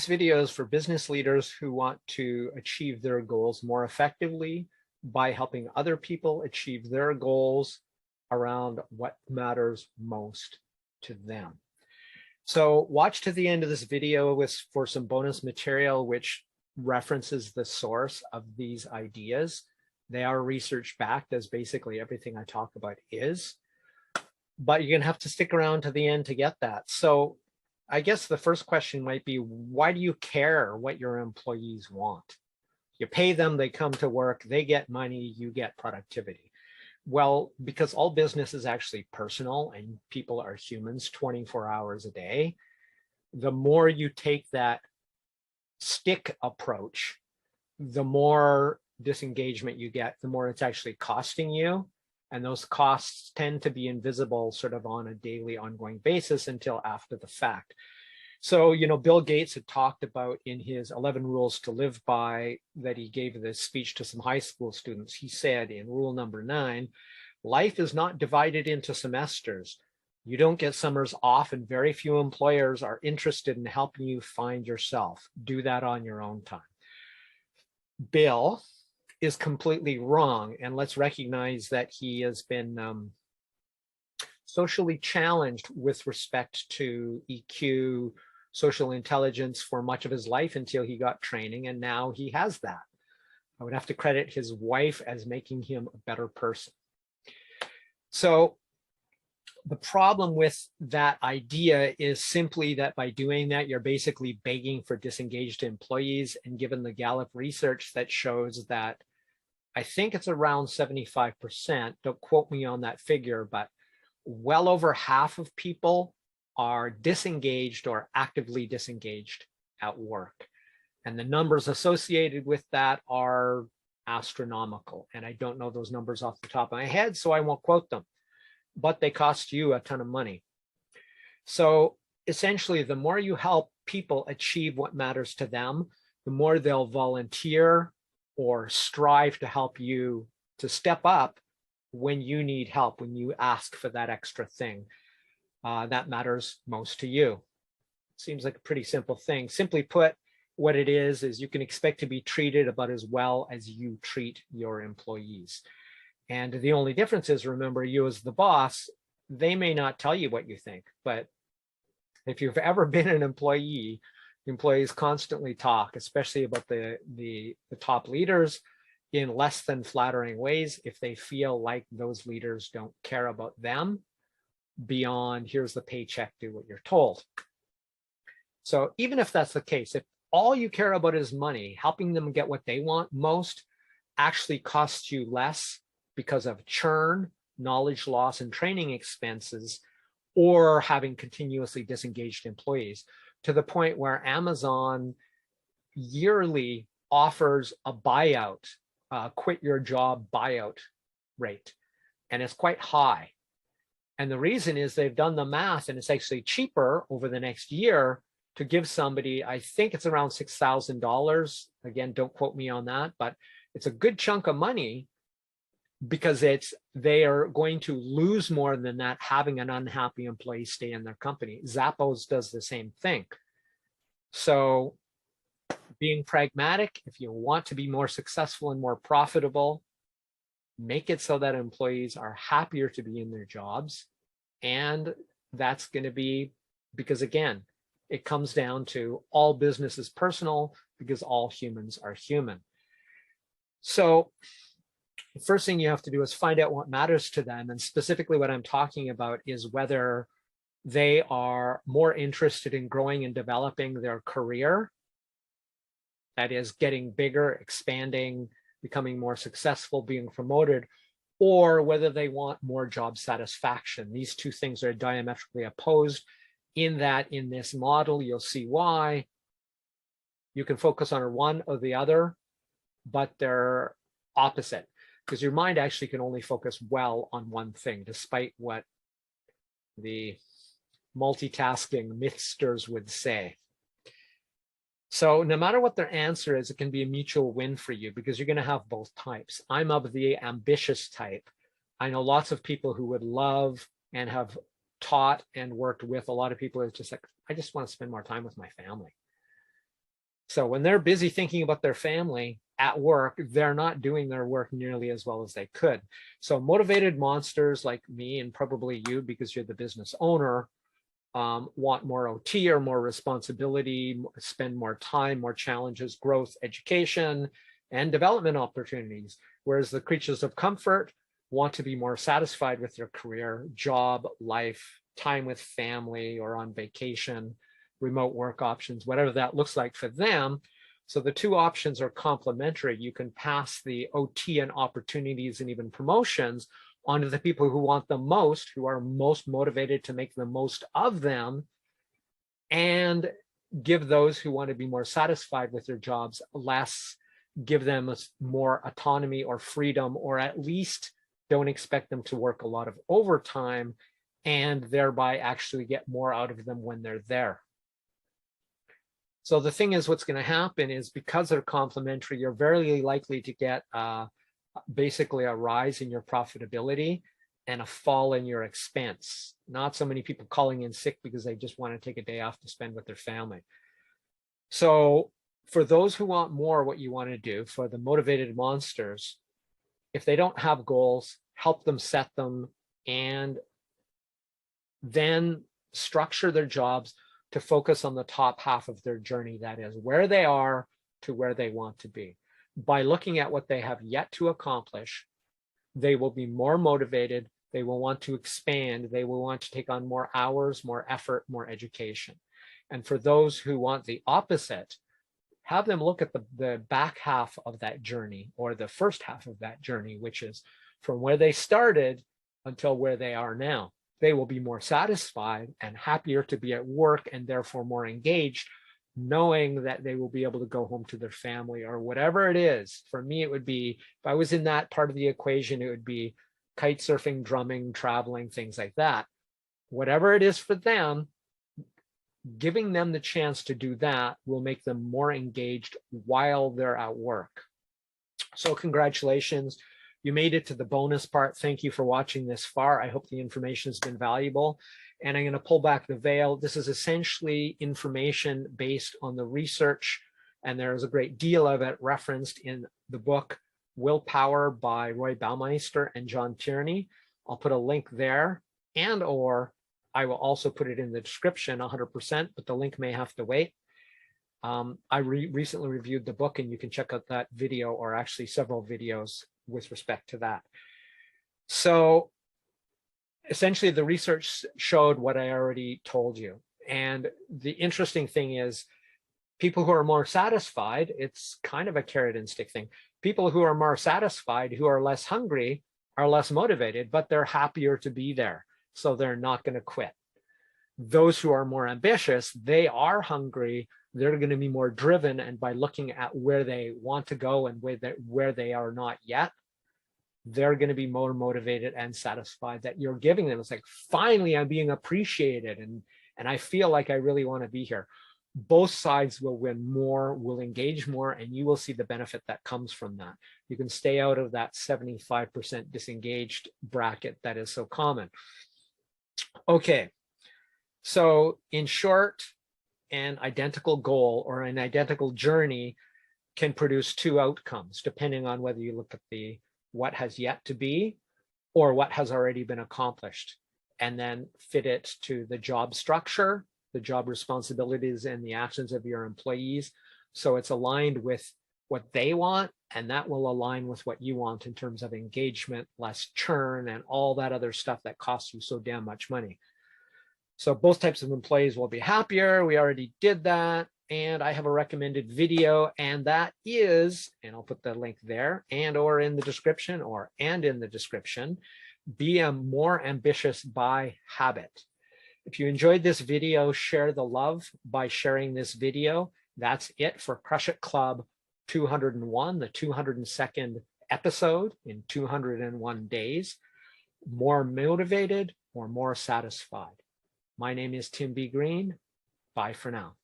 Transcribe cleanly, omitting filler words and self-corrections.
This video is for business leaders who want to achieve their goals more effectively by helping other people achieve their goals around what matters most to them. So watch to the end of this video for some bonus material which references the source of these ideas. They are research backed, as basically everything I talk about is, but you're gonna have to stick around to the end to get that. So I guess the first question might be, why do you care what your employees want? You pay them, they come to work, they get money, you get productivity. Well, because all business is actually personal and people are humans 24 hours a day, the more you take that stick approach, the more disengagement you get, the more it's actually costing you. And those costs tend to be invisible sort of on a daily ongoing basis until after the fact. So, Bill Gates had talked about in his 11 rules to live by that he gave this speech to some high school students. He said in rule number 9, life is not divided into semesters. You don't get summers off, and very few employers are interested in helping you find yourself. Do that on your own time. Bill is completely wrong, and let's recognize that he has been socially challenged with respect to EQ, social intelligence for much of his life until he got training, and now he has that. I would have to credit his wife as making him a better person. So the problem with that idea is simply that by doing that, you're basically begging for disengaged employees, and given the Gallup research that shows that I think it's around 75%, don't quote me on that figure, but well over half of people are disengaged or actively disengaged at work. And the numbers associated with that are astronomical. And I don't know those numbers off the top of my head, so I won't quote them, but they cost you a ton of money. So essentially, the more you help people achieve what matters to them, the more they'll volunteer or strive to help you to step up when you need help, when you ask for that extra thing that matters most to you. Seems like a pretty simple thing. Simply put, what it is you can expect to be treated about as well as you treat your employees. And the only difference is, remember, you as the boss, they may not tell you what you think, but if you've ever been an employee, employees constantly talk, especially about the top leaders, in less than flattering ways if they feel like those leaders don't care about them beyond here's the paycheck, do what you're told. So even if that's the case, if all you care about is money, helping them get what they want most actually costs you less because of churn, knowledge loss, and training expenses, or having continuously disengaged employees, to the point where Amazon yearly offers a buyout, quit your job buyout rate, and it's quite high. And the reason is they've done the math, and it's actually cheaper over the next year to give somebody, I think it's around $6,000. Again, don't quote me on that, but it's a good chunk of money because they are going to lose more than that having an unhappy employee stay in their company. Zappos does the same thing. So being pragmatic, if you want to be more successful and more profitable, make it so that employees are happier to be in their jobs. And that's going to be because, again, it comes down to all business is personal because all humans are human. So the first thing you have to do is find out what matters to them. And specifically what I'm talking about is whether they are more interested in growing and developing their career, that is getting bigger, expanding, becoming more successful, being promoted, or whether they want more job satisfaction. These two things are diametrically opposed in that in this model, you'll see why. You can focus on one or the other, but they're opposite, because your mind actually can only focus well on one thing, despite what the multitasking mythsters would say. So no matter what their answer is, it can be a mutual win for you because you're going to have both types. I'm of the ambitious type. I know lots of people who would love and have taught and worked with a lot of people. It's just like, I just want to spend more time with my family. So when they're busy thinking about their family at work, they're not doing their work nearly as well as they could. So motivated monsters like me and probably you, because you're the business owner, want more OT or more responsibility, spend more time, more challenges, growth, education, and development opportunities. Whereas the creatures of comfort want to be more satisfied with their career, job, life, time with family, or on vacation, remote work options, whatever that looks like for them. So the two options are complementary. You can pass the OT and opportunities and even promotions onto the people who want the most, who are most motivated to make the most of them, and give those who want to be more satisfied with their jobs less, give them more autonomy or freedom, or at least don't expect them to work a lot of overtime, and thereby actually get more out of them when they're there. So the thing is, what's going to happen is, because they're complementary, you're very likely to get basically a rise in your profitability and a fall in your expense. Not so many people calling in sick because they just want to take a day off to spend with their family. So for those who want more, what you want to do for the motivated monsters, if they don't have goals, help them set them, and then structure their jobs to focus on the top half of their journey, that is where they are to where they want to be. By looking at what they have yet to accomplish, they will be more motivated, they will want to expand, they will want to take on more hours, more effort, more education. And for those who want the opposite, have them look at the back half of that journey, or the first half of that journey, which is from where they started until where they are now. They will be more satisfied and happier to be at work, and therefore more engaged, knowing that they will be able to go home to their family or whatever it is. For me, it would be, if I was in that part of the equation, it would be kite surfing, drumming, traveling, things like that. Whatever it is for them, giving them the chance to do that will make them more engaged while they're at work. So congratulations. You made it to the bonus part. Thank you for watching this far. I hope the information has been valuable. And I'm going to pull back the veil. This is essentially information based on the research, and there's a great deal of it referenced in the book Willpower by Roy Baumeister and John Tierney. I'll put a link there, and or I will also put it in the description 100%, but the link may have to wait. I recently reviewed the book, and you can check out that video, or actually several videos with respect to that. So essentially the research showed what I already told you. And the interesting thing is, people who are more satisfied, it's kind of a carrot and stick thing. People who are more satisfied, who are less hungry, are less motivated, but they're happier to be there. So they're not going to quit. Those who are more ambitious, they are hungry, they're going to be more driven, and by looking at where they want to go and where they are not yet, they're going to be more motivated and satisfied that you're giving them. It's like, finally, I'm being appreciated, and I feel like I really want to be here. Both sides will win more, will engage more, and you will see the benefit that comes from that. You can stay out of that 75% disengaged bracket that is so common. Okay, so in short, an identical goal or an identical journey can produce two outcomes, depending on whether you look at the what has yet to be or what has already been accomplished, and then fit it to the job structure, the job responsibilities, and the actions of your employees. So it's aligned with what they want, and that will align with what you want in terms of engagement, less churn, and all that other stuff that costs you so damn much money. So both types of employees will be happier. We already did that. And I have a recommended video, and that is, and I'll put the link there and or in the description, and in the description, Be a More Ambitious by Habit. If you enjoyed this video, share the love by sharing this video. That's it for Crush It Club 201, the 202nd episode in 201 days. More motivated or more satisfied? My name is Tim B. Green. Bye for now.